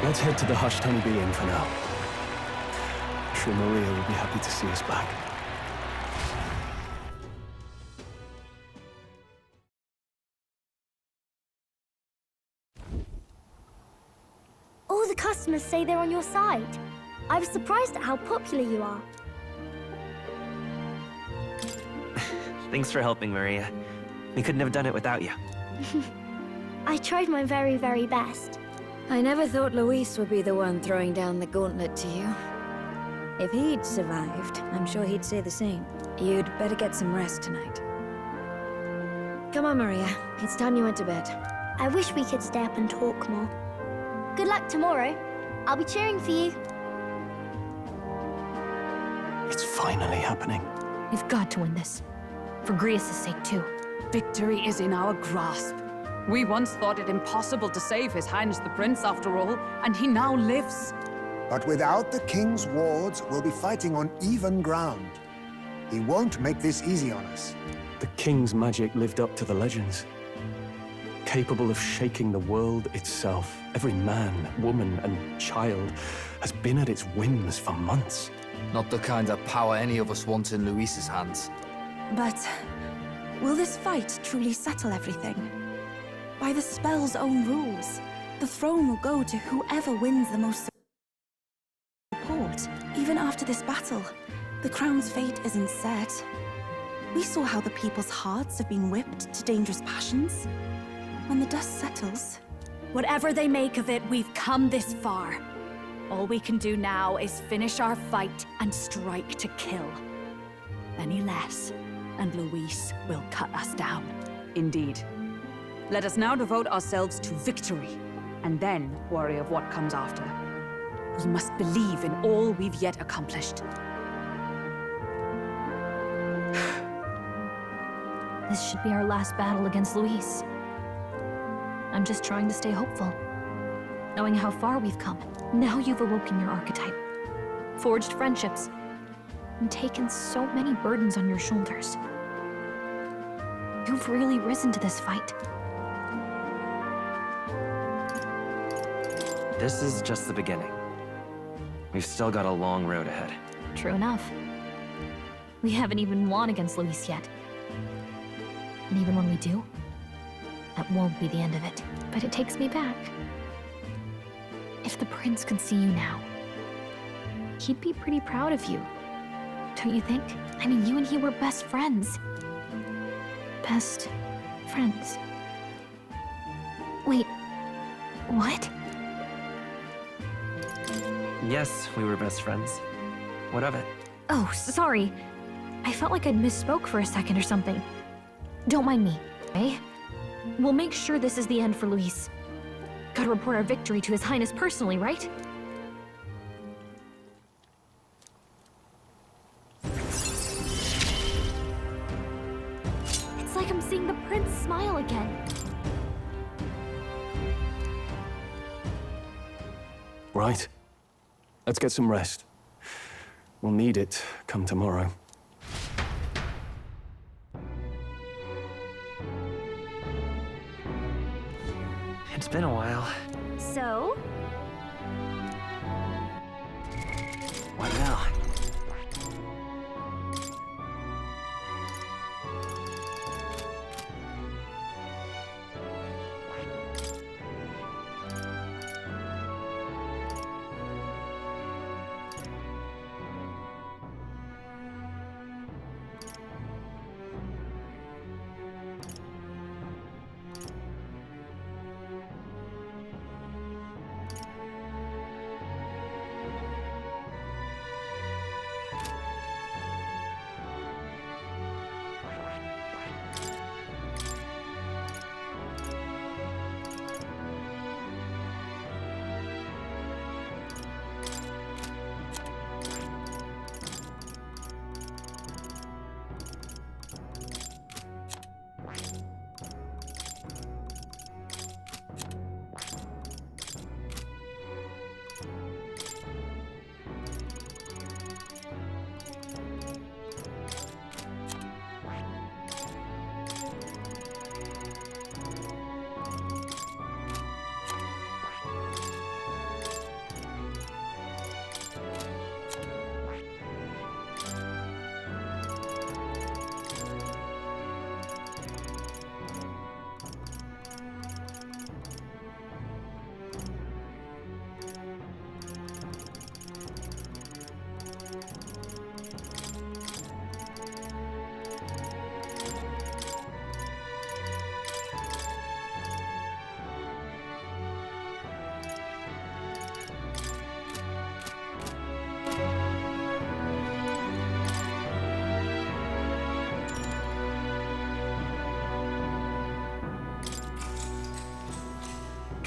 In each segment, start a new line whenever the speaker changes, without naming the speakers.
Let's head to the hushed honeybee inn for now. I'm sure Maria will be happy to see us back.
All the customers say they're on your side. I was surprised at how popular you are.
Thanks for helping, Maria. We couldn't have done it without you.
I tried my very, very best.
I never thought Luis would be the one throwing down the gauntlet to you. If he'd survived, I'm sure he'd say the same. You'd better get some rest tonight. Come on, Maria. It's time you went to bed.
I wish we could stay up and talk more. Good luck tomorrow. I'll be cheering for you.
It's finally happening.
We've got to win this. For Grius' sake, too.
Victory is in our grasp. We once thought it impossible to save His Highness the Prince, after all, and he now lives.
But without the king's wards, we'll be fighting on even ground. He won't make this easy on us.
The king's magic lived up to the legends. Capable of shaking the world itself. Every man, woman, and child has been at its whims for months.
Not the kind of power any of us want in Luis's hands.
But will this fight truly settle everything? By the spell's own rules, the throne will go to whoever wins the most support. Even after this battle, the crown's fate isn't set. We saw how the people's hearts have been whipped to dangerous passions. When the dust settles...
Whatever they make of it, we've come this far. All we can do now is finish our fight and strike to kill. Any less, and Luis will cut us down. Indeed. Let us now devote ourselves to victory, and then worry of what comes after. We must believe in all we've yet accomplished.
This should be our last battle against Luis. I'm just trying to stay hopeful. Knowing how far we've come. Now you've awoken your archetype. Forged friendships. And taken so many burdens on your shoulders. You've really risen to this fight.
This is just the beginning. We've still got a long road ahead.
True enough. We haven't even won against Luis yet. And even when we do, that won't be the end of it. But it takes me back. If the prince could see you now, he'd be pretty proud of you. Don't you think? I mean, you and he were best friends. Best friends. Wait, what?
Yes, we were best friends. What of it?
Oh, sorry. I felt like I'd misspoke for a second or something. Don't mind me, eh? We'll make sure this is the end for Luis. Gotta report our victory to His Highness personally, right? It's like I'm seeing the prince smile again.
Right. Let's get some rest. We'll need it come tomorrow.
It's been a while.
So?
What now?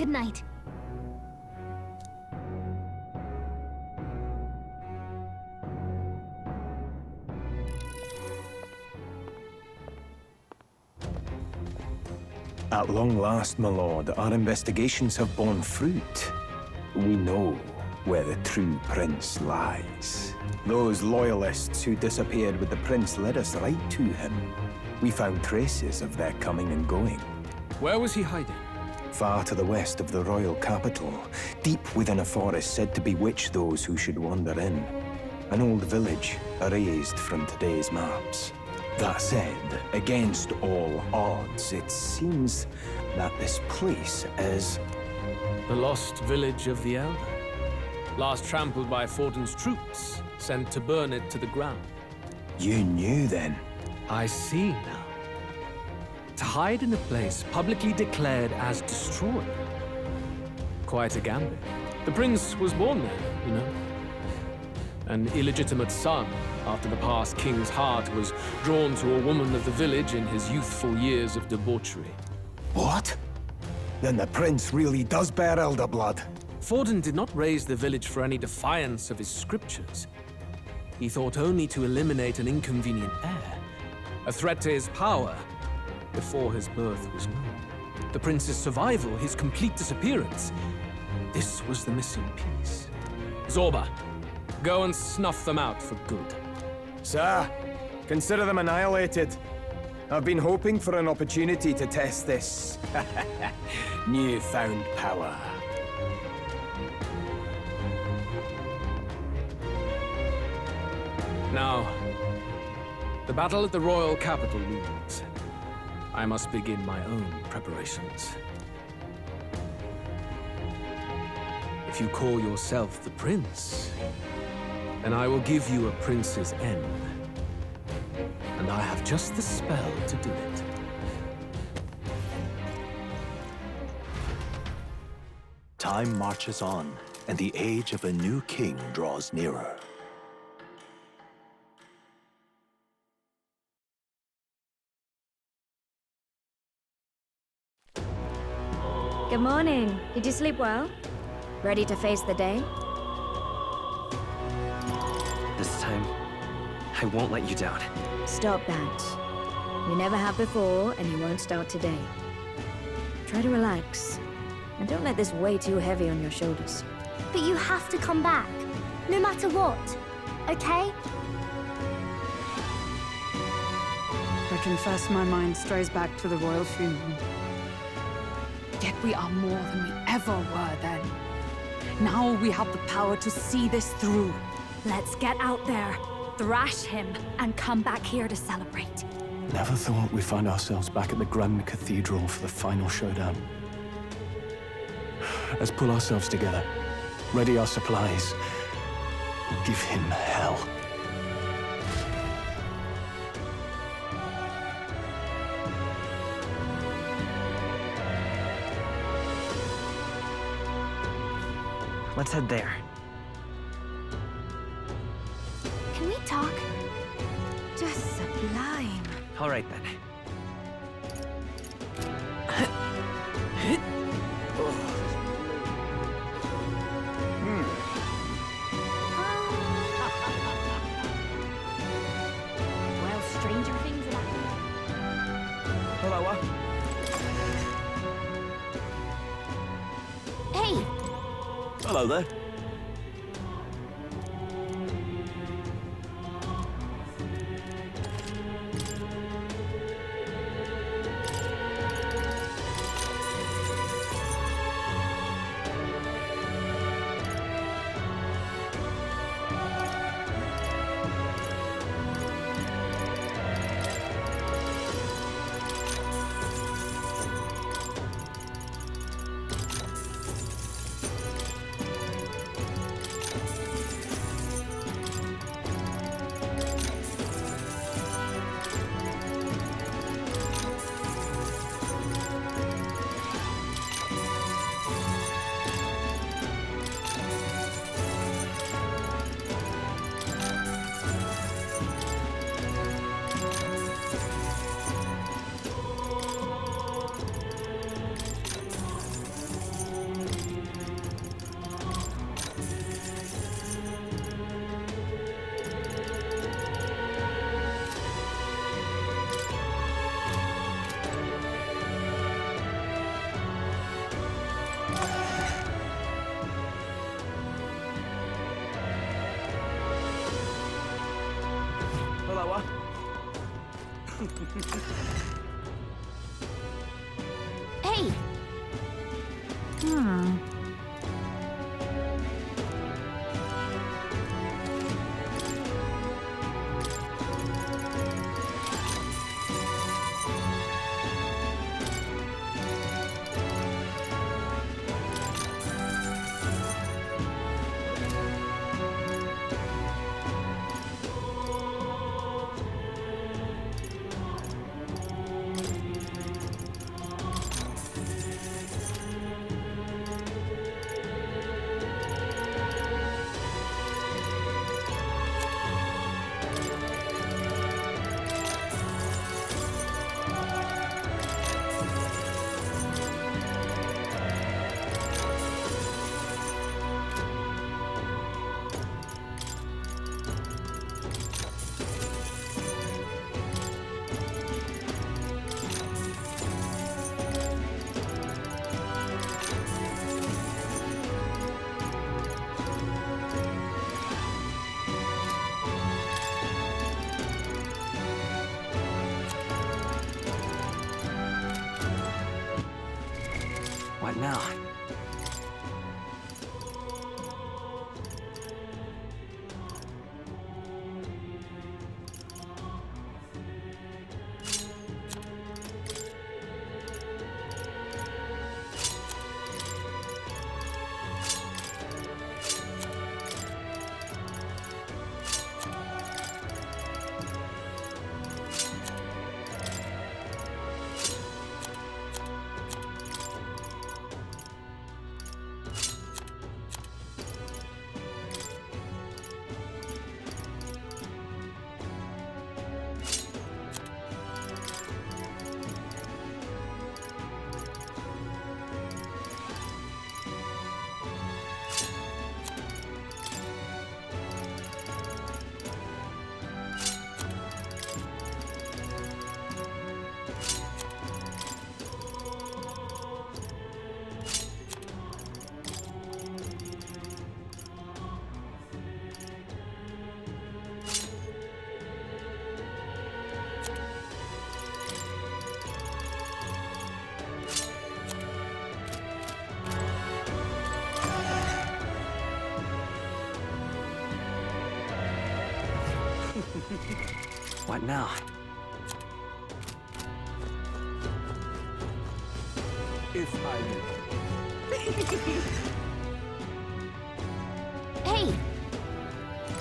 Good night.
At long last, my lord, our investigations have borne fruit. We know where the true prince lies. Those loyalists who disappeared with the prince led us right to him. We found traces of their coming and going.
Where was he hiding?
Far to the west of the royal capital, deep within a forest said to bewitch those who should wander in. An old village, erased from today's maps. That said, against all odds, it seems that this place is...
The lost village of the Eldan. Last trampled by Fortin's troops, sent to burn it to the ground.
You knew then?
I see now. To hide in a place publicly declared as destroyed. Quite a gambit. The prince was born there, you know. An illegitimate son, after the past king's heart was drawn to a woman of the village in his youthful years of debauchery.
What? Then the prince really does bear elder blood.
Fortin did not raise the village for any defiance of his scriptures. He thought only to eliminate an inconvenient heir, a threat to his power, before his birth was known. The prince's survival, his complete disappearance, this was the missing piece. Zorba, go and snuff them out for good.
Sir, consider them annihilated. I've been hoping for an opportunity to test this newfound power.
Now, the battle at the royal capital looms. I must begin my own preparations. If you call yourself the prince, then I will give you a prince's end. And I have just the spell to do it.
Time marches on, and the age of a new king draws nearer.
Good morning. Did you sleep well? Ready to face the day?
This time, I won't let you down.
Stop that. You never have before, and you won't start today. Try to relax, and don't let this weigh too heavy on your shoulders.
But you have to come back, no matter what, okay?
I confess my mind strays back to the royal funeral. Yet we are more than we ever were then. Now we have the power to see this through. Let's get out there, thrash him, and come back here to celebrate.
Never thought we'd find ourselves back at the Grand Cathedral for the final showdown. Let's pull ourselves together, ready our supplies, and give him hell.
Let's head there.
Can we talk?
Just sublime.
All right, then.
Well, stranger things have happened.
Hello.
Hey!
Hello there.
Hey!
What now? What now?
If I
Hey!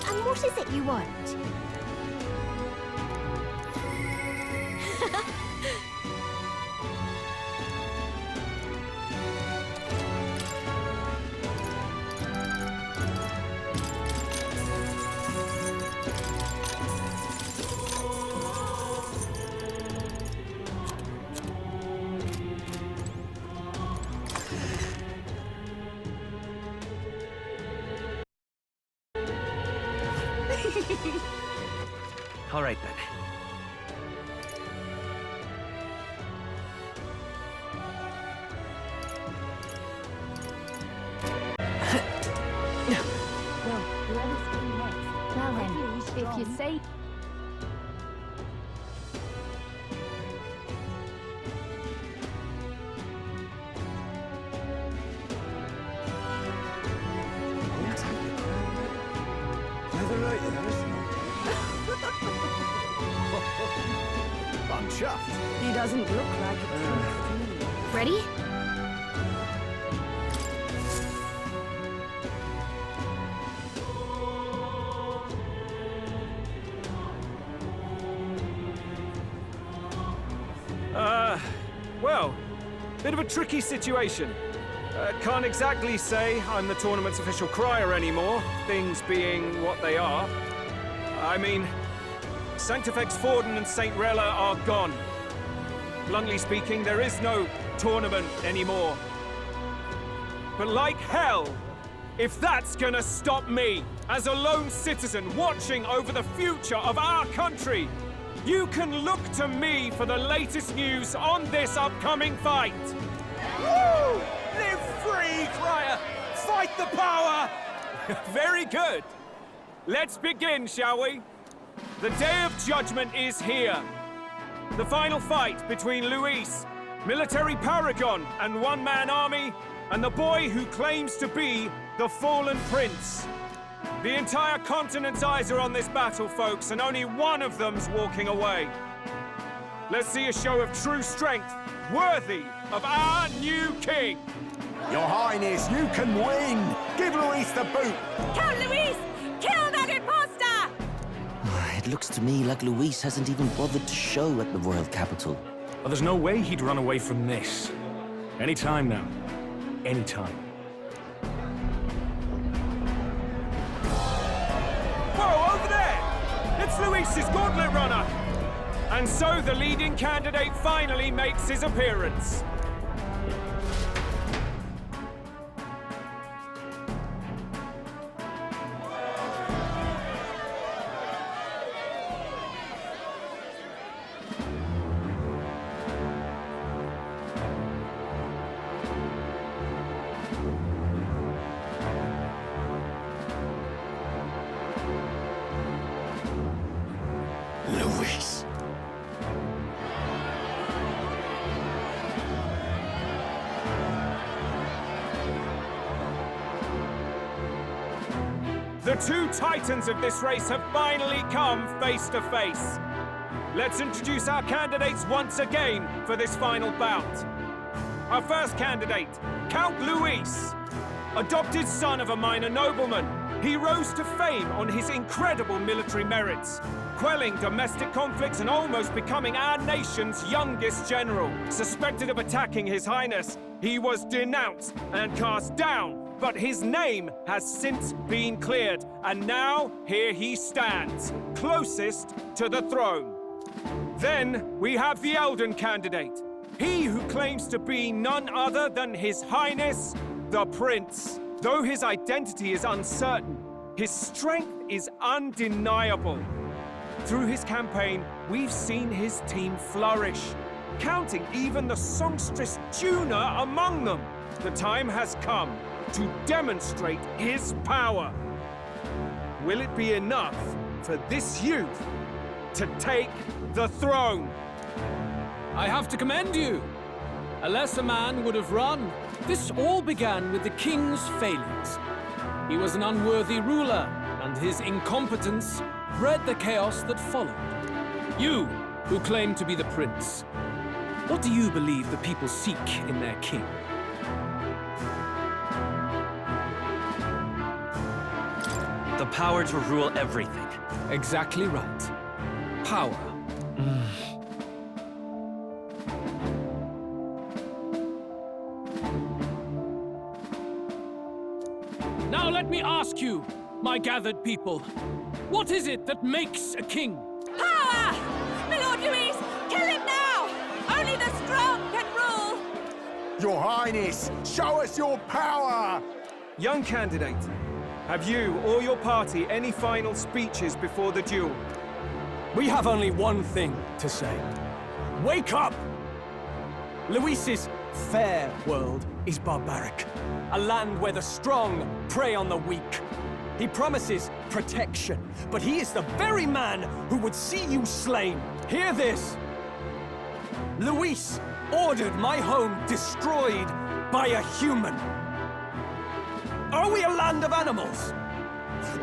And what is it you want?
All right then.
Well, whoever's in next. Well then, if you say...
I'm chuffed.
He doesn't look like it.
Ready?
Well, bit of a tricky situation. Can't exactly say I'm the tournament's official crier anymore, things being what they are. I mean, Sanctifex Forden and St. Rella are gone. Bluntly speaking, there is no tournament anymore. But like hell, if that's gonna stop me, as a lone citizen watching over the future of our country, you can look to me for the latest news on this upcoming fight. Woo! Live free, crier! Fight the power! Very good. Let's begin, shall we? The Day of Judgment is here. the final fight between Luis, military paragon and one-man army, and the boy who claims to be the fallen prince. The entire continent's eyes are on this battle, folks, and only one of them's walking away. Let's see a show of true strength, worthy of our new king.
Your Highness, you can win! Give Luis the boot!
Count Luis! Kill that imposter!
It looks to me like Luis hasn't even bothered to show at the royal capital.
Well, there's no way he'd run away from this. Any time now. Any time.
Whoa, over there! It's Luis's gauntlet runner! And so the leading candidate finally makes his appearance.
Luis.
The two titans of this race have finally come face to face. Let's introduce our candidates once again for this final bout. Our first candidate, Count Luis. Adopted son of a minor nobleman, he rose to fame on his incredible military merits, quelling domestic conflicts and almost becoming our nation's youngest general. Suspected of attacking His Highness, he was denounced and cast down, but his name has since been cleared, and now here he stands, closest to the throne. Then we have the Eldan candidate, he who claims to be none other than His Highness, the Prince. Though his identity is uncertain, his strength is undeniable. Through his campaign, we've seen his team flourish, counting even the songstress Juna among them. The time has come to demonstrate his power. Will it be enough for this youth to take the throne?
I have to commend you. A lesser man would have run. This all began with the king's failings. He was an unworthy ruler, and his incompetence bred the chaos that followed. You, who claim to be the prince, what do you believe the people seek in their king?
The power to rule everything.
Exactly right. Power. Now let me ask you, my gathered people, what is it that makes a king?
Power! My Lord Luis, kill him now! Only the strong can rule!
Your Highness, show us your power!
Young candidate, have you or your party any final speeches before the duel?
We have only one thing to say. Wake up! Luis's fair world is barbaric. A land where the strong prey on the weak. He promises protection, but he is the very man who would see you slain. Hear this! Luis ordered my home destroyed by a human. Are we a land of animals?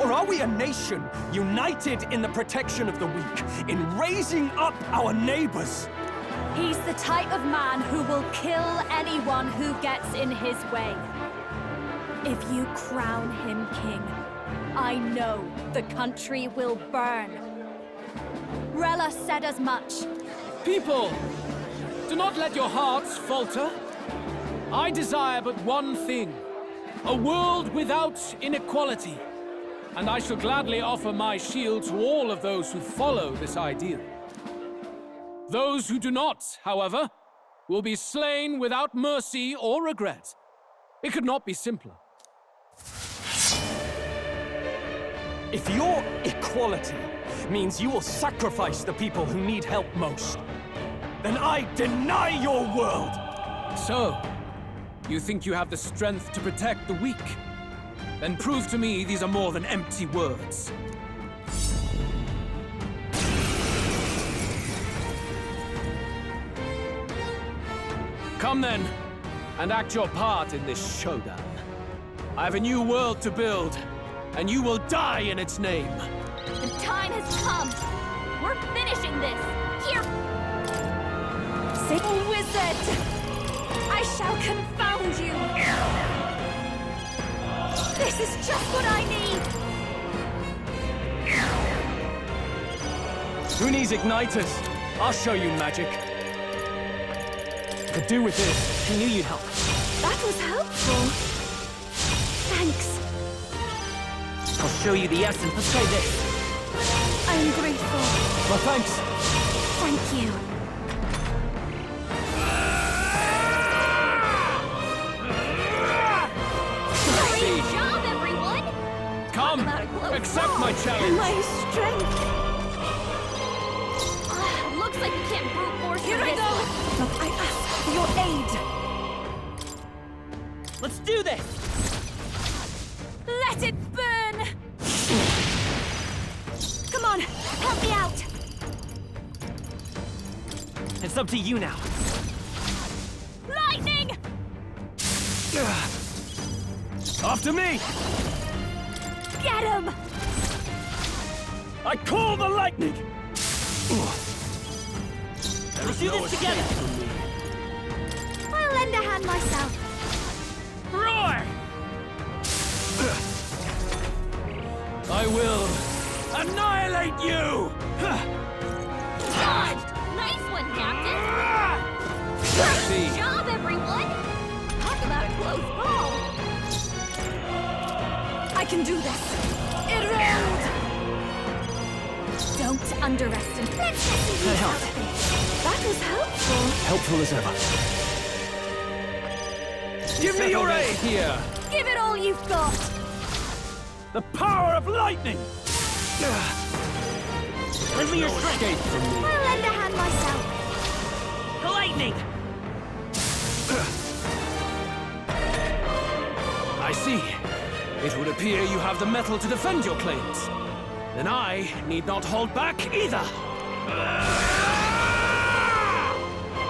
Or are we a nation united in the protection of the weak, in raising up our neighbors?
He's the type of man who will kill anyone who gets in his way. If you crown him king, I know the country will burn. Rella said as much.
People, do not let your hearts falter. I desire but one thing, a world without inequality. And I shall gladly offer my shield to all of those who follow this ideal. Those who do not, however, will be slain without mercy or regret. It could not be simpler.
If your equality means you will sacrifice the people who need help most, then I deny your world!
So, you think you have the strength to protect the weak? Then prove to me these are more than empty words. Come then, and act your part in this showdown. I have a new world to build, and you will die in its name.
The time has come. We're finishing this. Here.
Simple wizard! I shall confound you! This is just what I need!
Who needs igniters? I'll show you magic. Could do with this.
I knew you'd help.
That was helpful. Thanks.
I'll show you the essence. Let's try this.
I'm grateful.
Well, thanks.
Thank you.
Great job, everyone!
Come, accept my challenge.
My strength.
Looks like we can't brute force
Here I
this.
go! But I ask for your aid.
Let's do this!
Let it burn! Come on, help me out!
It's up to you now.
Lightning!
After me!
Get him!
I call the lightning!
Let's do this together!
I'll lend a hand myself.
Roar! I will annihilate you!
Dodged! Nice one, Captain! Great job, everyone! Talk about a close call!
I can do this! Erode! Don't underestimate. Let's get some use out of this. That was helpful.
Helpful as ever. Give me your aid here!
Give it all you've got!
The power of lightning!
Lend me your strength!
Escape from me.
I'll lend a hand myself.
The lightning!
I see. It would appear you have the metal to defend your claims. Then I need not hold back either.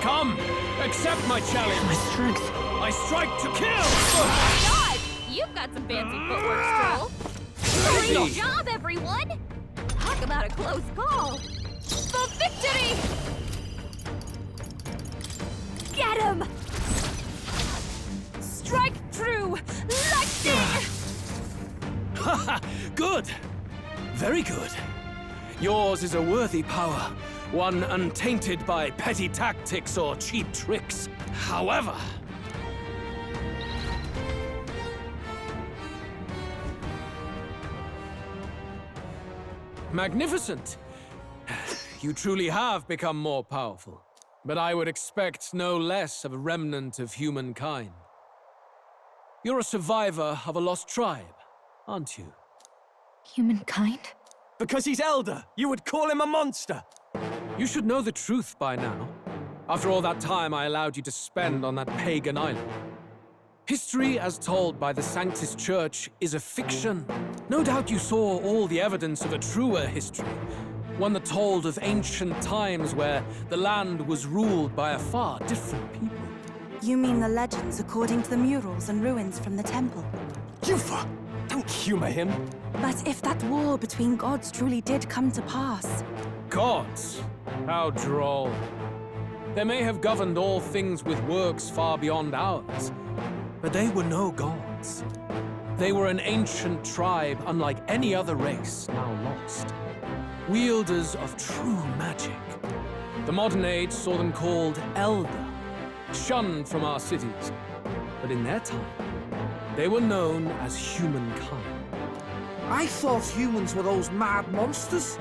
Come, accept my challenge.
My strength.
I strike to kill!
Oh my god! You've got some fancy footwork, Stroll. Great job, everyone! Talk about a close call.
For victory! Get him! Strike true! Lightning!
Haha, good. Very good. Yours is a worthy power, one untainted by petty tactics or cheap tricks. However, magnificent. You truly have become more powerful. But I would expect no less of a remnant of humankind. You're a survivor of a lost tribe, aren't you?
Humankind?
Because he's elder, you would call him a monster!
You should know the truth by now. After all that time I allowed you to spend on that pagan island. History, as told by the Sanctus Church, is a fiction. No doubt you saw all the evidence of a truer history. One that told of ancient times where the land was ruled by a far different people.
You mean the legends according to the murals and ruins from the temple?
Yufa! Don't humor him!
But if that war between gods truly did come to pass...
Gods? How droll. They may have governed all things with works far beyond ours, but they were no gods. They were an ancient tribe unlike any other race now lost. Wielders of true magic. The modern age saw them called Eldan, shunned from our cities. But in their time, they were known as humankind.
I thought humans were those mad monsters.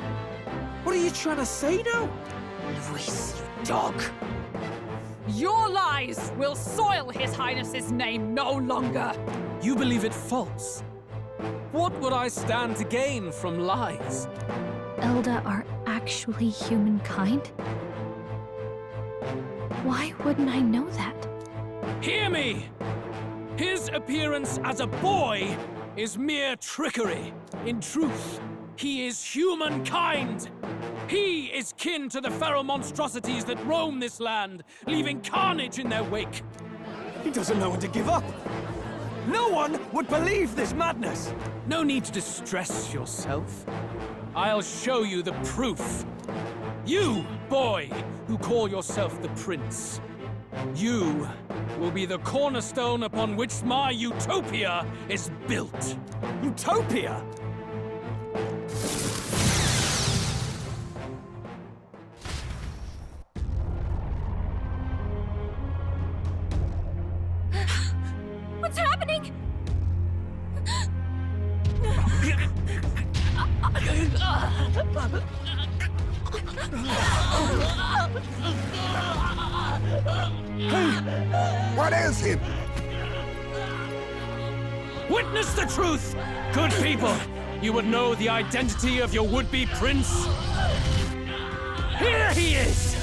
What are you trying to say now?
Luis, you dog.
Your lies will soil His Highness's name no longer.
You believe it false? What would I stand to gain from lies?
Elda are actually humankind? Why wouldn't I know that?
Hear me! His appearance as a boy is mere trickery. In truth, he is humankind.
He is kin to the feral monstrosities that roam this land, leaving carnage in their wake. He doesn't know when to give up. No one would believe this madness. No need to distress yourself. I'll show you the proof. You, boy, who call yourself the prince. You will be the cornerstone upon which my utopia is built. Utopia?
What's happening?
What ails him?
Witness the truth! Good people, you would know the identity of your would-be prince. Here he is!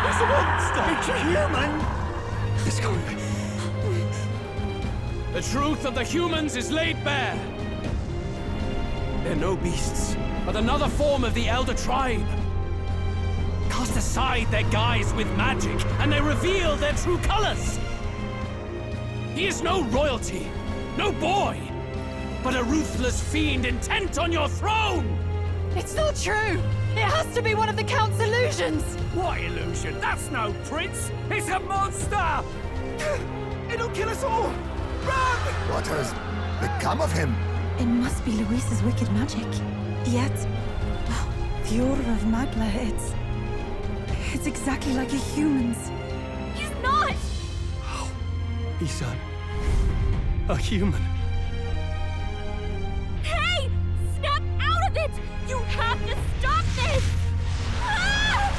He's a monster! It's a human!
It's gone.
The truth of the humans is laid bare. They're no beasts, but another form of the Elder tribe. Cast aside their guise with magic, and they reveal their true colors. He is no royalty, no boy, but a ruthless fiend intent on your throne!
It's not true! It has to be one of the Count's illusions!
What illusion? That's no prince! It's a monster! It'll kill us all! Run!
What has become of him?
It must be Luis's wicked magic. Yet, the aura of Magla, it's exactly like a human's.
He's not!
He's a human.
Hey! Snap out of it! You have to stop this! Ah!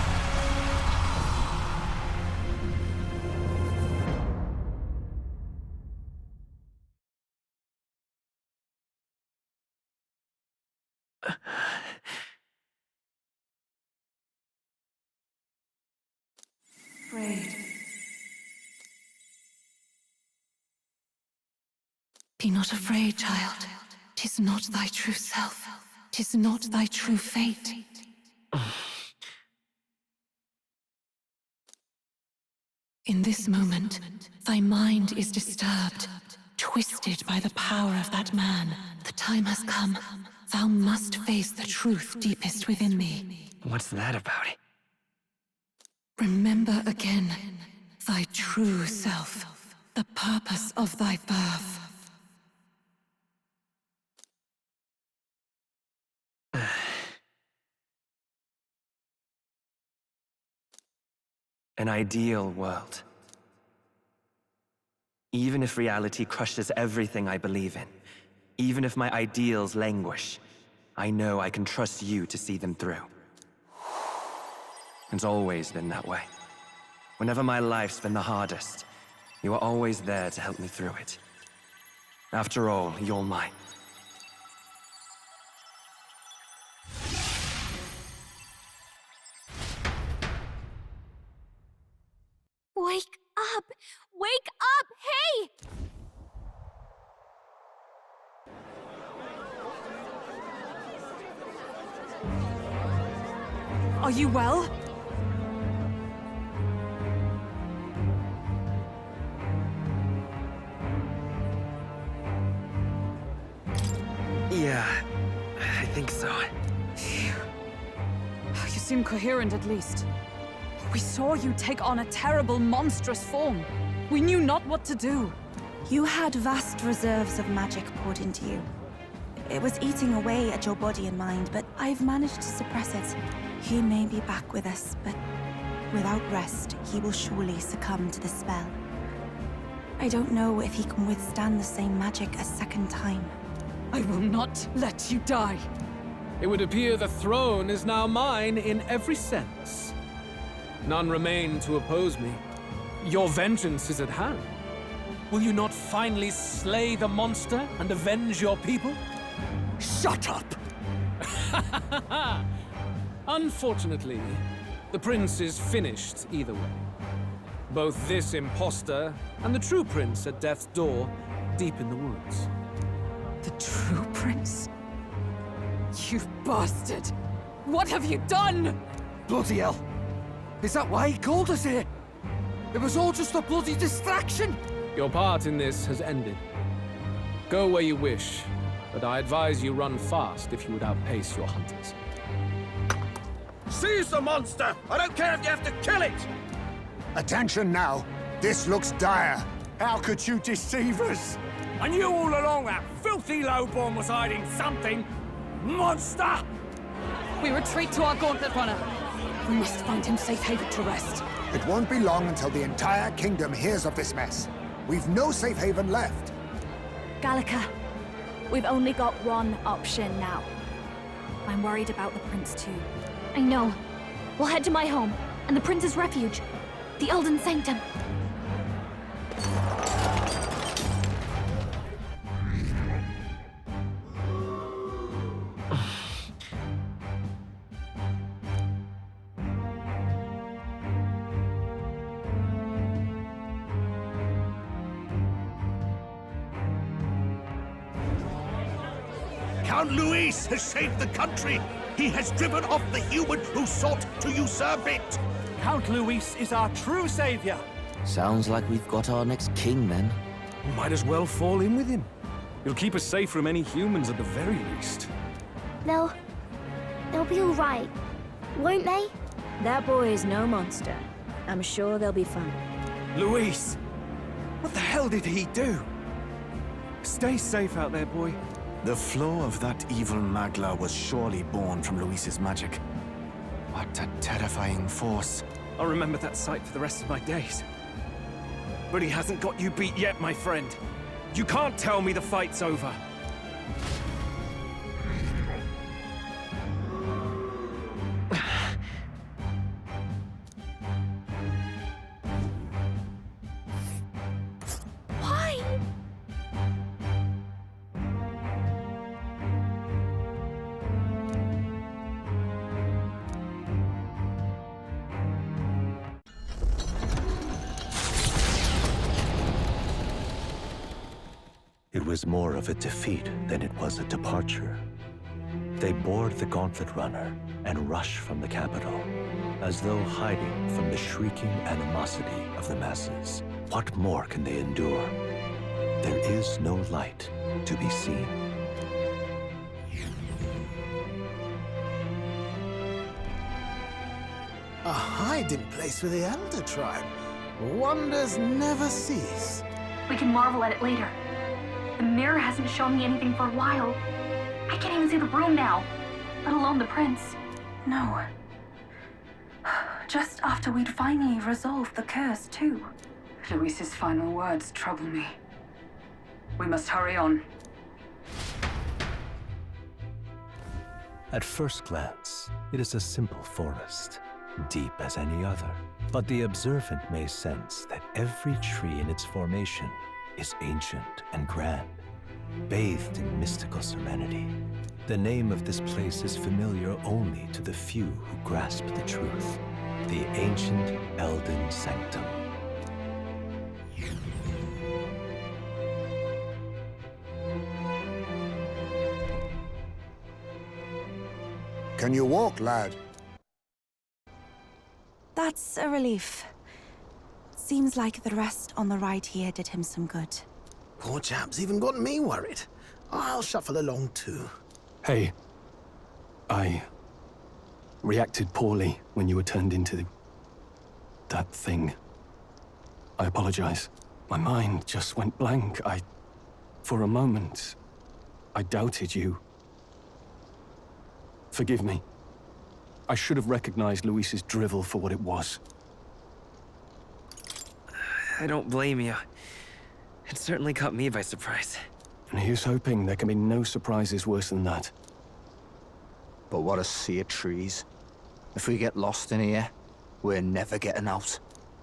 Afraid. Be not afraid, child. 'Tis not thy true self. 'Tis not thy true fate. In this moment, thy mind is disturbed, twisted by the power of that man. The time has come. Thou must face the truth deepest within thee.
What's that about?
Remember again thy true self, the purpose of thy birth.
An ideal world. Even if reality crushes everything I believe in, even if my ideals languish, I know I can trust you to see them through. It's always been that way. Whenever my life's been the hardest, you are always there to help me through it. After all, you're mine.
Wake up! Wake up! Hey!
Are you well?
Yeah, I think so.
You seem coherent at least. We saw you take on a terrible, monstrous form. We knew not what to do.
You had vast reserves of magic poured into you. It was eating away at your body and mind, but I've managed to suppress it. He may be back with us, but without rest, he will surely succumb to the spell. I don't know if he can withstand the same magic a second time.
I will not let you die.
It would appear the throne is now mine in every sense. None remain to oppose me. Your vengeance is at hand. Will you not finally slay the monster and avenge your people?
Shut up!
Unfortunately, the prince is finished either way. Both this impostor and the true prince at death's door, deep in the woods.
The true prince? You bastard! What have you done?
Bloody hell! Is that why he called us here? It was all just a bloody distraction!
Your part in this has ended. Go where you wish, but I advise you run fast if you would outpace your hunters.
Seize the monster! I don't care if you have to kill it!
Attention now. This looks dire. How could you deceive us?
I knew all along that filthy lowborn was hiding something. Monster!
We retreat to our gauntlet runner. We must find him safe haven to rest.
It won't be long until the entire kingdom hears of this mess. We've no safe haven left.
Gallica, we've only got one option now. I'm worried about the prince too.
I know. We'll head to my home, and the prince's refuge. The Eldan Sanctum.
Count Luis has saved the country! He has driven off the human who sought to usurp it!
Count Luis is our true savior.
Sounds like we've got our next king, then.
Might as well fall in with him. He'll keep us safe from any humans at the very least.
They'll be all right, won't they?
That boy is no monster. I'm sure they'll be fine.
Luis! What the hell did he do? Stay safe out there, boy.
The flow of that evil Magla was surely born from Luis's magic. What a terrifying force.
I'll remember that sight for the rest of my days. But he hasn't got you beat yet, my friend. You can't tell me the fight's over.
It was more of a defeat than it was a departure. They board the gauntlet runner and rush from the capital, as though hiding from the shrieking animosity of the masses. What more can they endure? There is no light to be seen.
A hiding place for the Elder tribe. Wonders never cease.
We can marvel at it later. The mirror hasn't shown me anything for a while. I can't even see the room now, let alone the prince.
No. Just after we'd finally resolved the curse, too.
Luis's final words trouble me. We must hurry on.
At first glance, it is a simple forest, deep as any other. But the observant may sense that every tree in its formation is ancient and grand, bathed in mystical serenity. The name of this place is familiar only to the few who grasp the truth. The ancient Eldan Sanctum.
Can you walk, lad?
That's a relief. Seems like the rest on the right here did him some good.
Poor chap's even got me worried. I'll shuffle along too.
Hey, I reacted poorly when you were turned into that thing. I apologize. My mind just went blank. For a moment, I doubted you. Forgive me. I should have recognized Luis's drivel for what it was.
I don't blame you. It certainly caught me by surprise.
And here's hoping there can be no surprises worse than that.
But what a sea of trees. If we get lost in here, we're never getting out.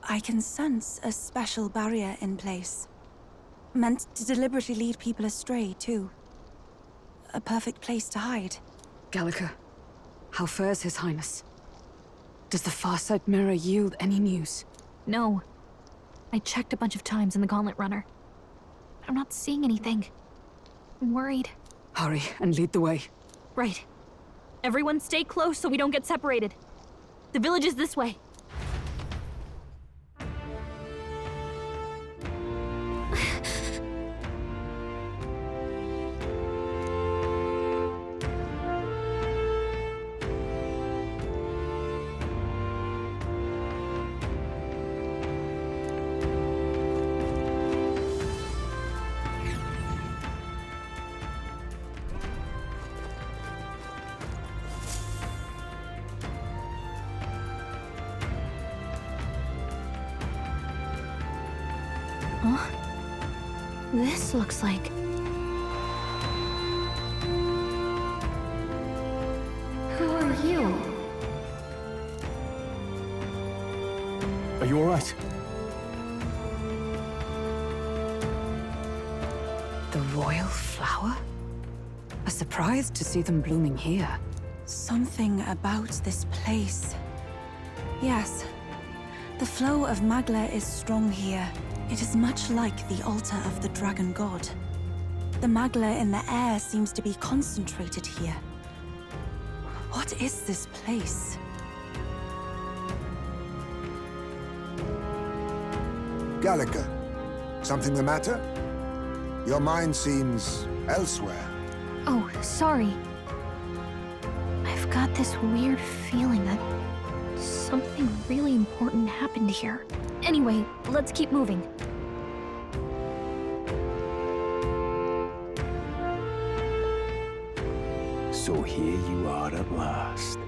I can sense a special barrier in place. Meant to deliberately lead people astray, too. A perfect place to hide.
Gallica, how fares His Highness? Does the Farside mirror yield any news?
No. I checked a bunch of times in the Gauntlet Runner. But I'm not seeing anything. I'm worried.
Hurry and lead the way.
Right. Everyone stay close so we don't get separated. The village is this way. Huh? This looks like... Who are you?
Are you all right?
The royal flower? A surprise to see them blooming here.
Something about this place. Yes. The flow of Magla is strong here. It is much like the altar of the dragon god. The Magla in the air seems to be concentrated here. What is this place?
Gallica, something the matter? Your mind seems elsewhere.
Oh, sorry. I've got this weird feeling that something really important happened here. Anyway, let's keep moving.
So here you are at last.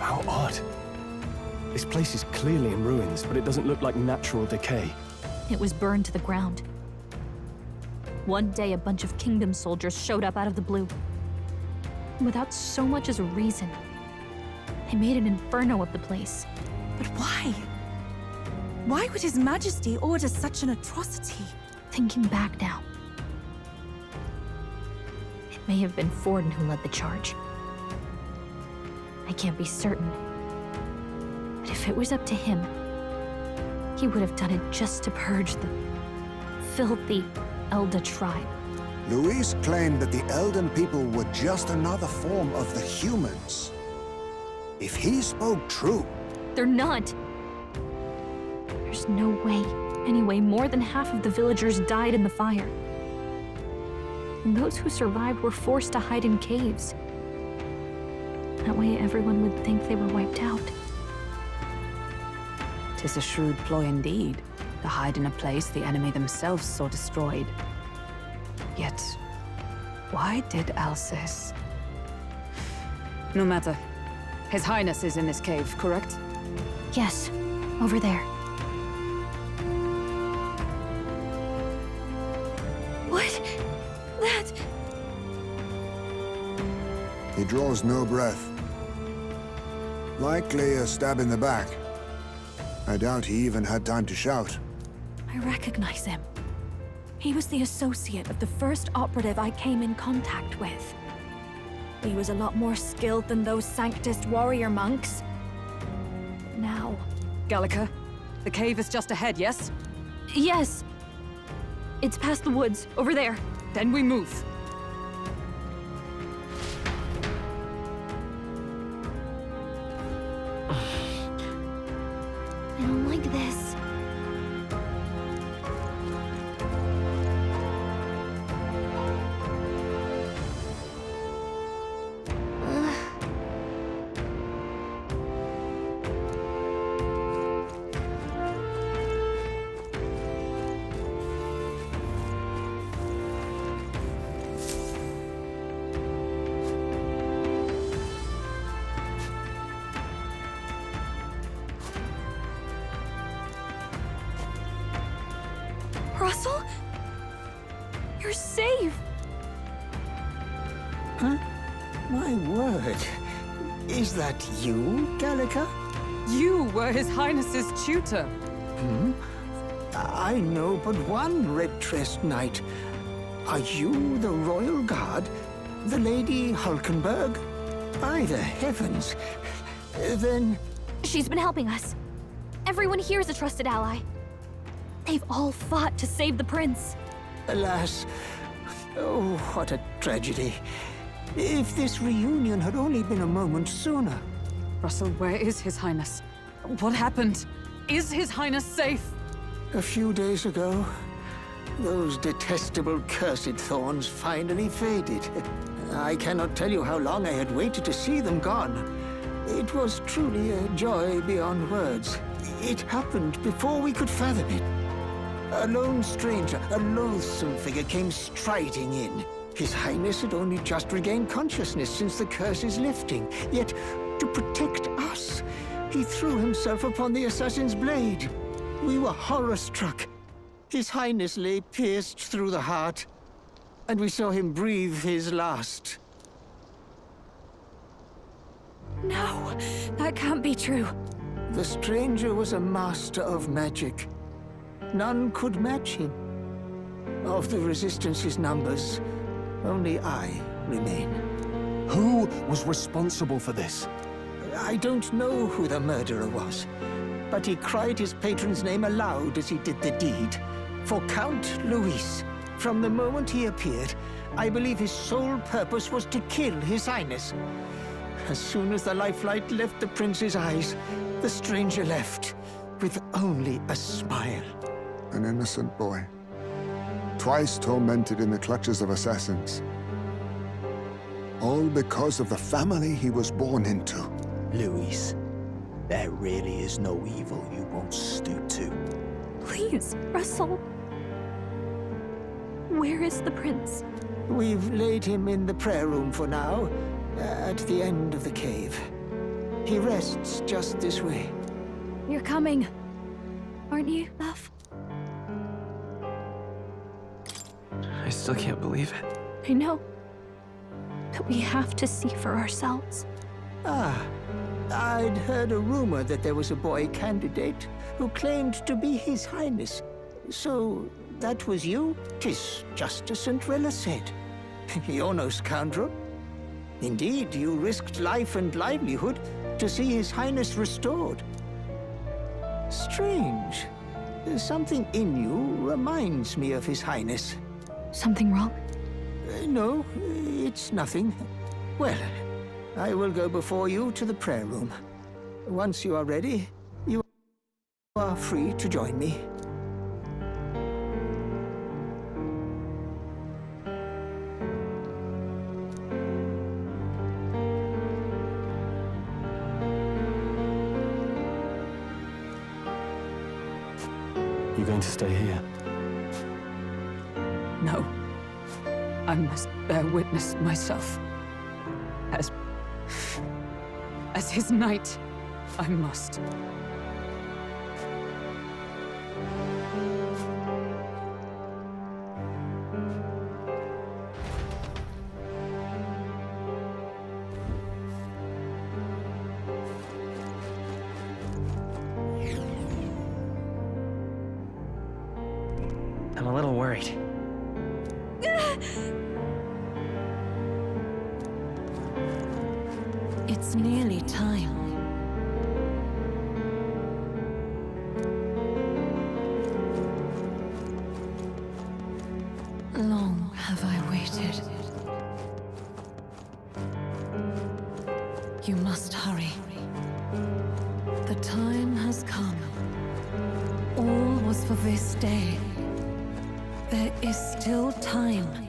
How odd. This place is clearly in ruins, but it doesn't look like natural decay.
It was burned to the ground. One day, a bunch of kingdom soldiers showed up out of the blue. Without so much as a reason. They made an inferno of the place.
But why? Why would His Majesty order such an atrocity?
Thinking back now, it may have been Forden who led the charge. I can't be certain. But if it was up to him, he would have done it just to purge the filthy Elda tribe.
Luis claimed that the Eldan people were just another form of the humans. If he spoke true...
They're not. There's no way. Anyway, more than half of the villagers died in the fire. And those who survived were forced to hide in caves. That way everyone would think they were wiped out.
'Tis a shrewd ploy indeed, to hide in a place the enemy themselves saw destroyed. Yet, why did Alcest? No matter. His Highness is in this cave, correct?
Yes, over there.
What? That...
He draws no breath. Likely a stab in the back. I doubt he even had time to shout.
I recognize him. He was the associate of the first operative I came in contact with. He was a lot more skilled than those Sanctist warrior monks. Now... Gallica, the cave is just ahead, yes?
Yes. It's past the woods, over there.
Then we move.
I don't like this.
You're safe!
Huh? My word. Is that you, Gallica?
You were His Highness's tutor.
Hmm? I know but one red-dressed knight. Are you the royal guard? The Lady Hulkenberg? By the heavens. Then...
She's been helping us. Everyone here is a trusted ally. They've all fought to save the prince.
Alas. Oh, what a tragedy. If this reunion had only been a moment sooner.
Russell, where is His Highness? What happened? Is His Highness safe?
A few days ago, those detestable cursed thorns finally faded. I cannot tell you how long I had waited to see them gone. It was truly a joy beyond words. It happened before we could fathom it. A lone stranger, a loathsome figure came striding in. His Highness had only just regained consciousness since the curse's lifting. Yet, to protect us, he threw himself upon the assassin's blade. We were horror-struck. His Highness lay pierced through the heart, and we saw him breathe his last.
No, that can't be true.
The stranger was a master of magic. None could match him. Of the Resistance's numbers, only I remain.
Who was responsible for this?
I don't know who the murderer was, but he cried his patron's name aloud as he did the deed. For Count Luis, from the moment he appeared, I believe his sole purpose was to kill His Highness. As soon as the lifelight left the prince's eyes, the stranger left, with only a smile.
An innocent boy. Twice tormented in the clutches of assassins. All because of the family he was born into.
Luis, there really is no evil you won't stoop to.
Please, Russell. Where is the prince?
We've laid him in the prayer room for now, at the end of the cave. He rests just this way.
You're coming, aren't you, love?
I still can't believe it.
I know. But we have to see for ourselves.
Ah, I'd heard a rumor that there was a boy candidate who claimed to be His Highness. So, that was you? 'Tis just as Cinderella said. You're no scoundrel. Indeed, you risked life and livelihood to see His Highness restored. Strange. Something in you reminds me of His Highness.
Something wrong?
No, it's nothing. Well, I will go before you to the prayer room. Once you are ready, you are free to join me.
You going to stay here?
No. I must bear witness myself. As his knight, I must.
I'm a little worried.
It's nearly time. Long have I waited. You must hurry. The time has come. All was for this day. There is still time.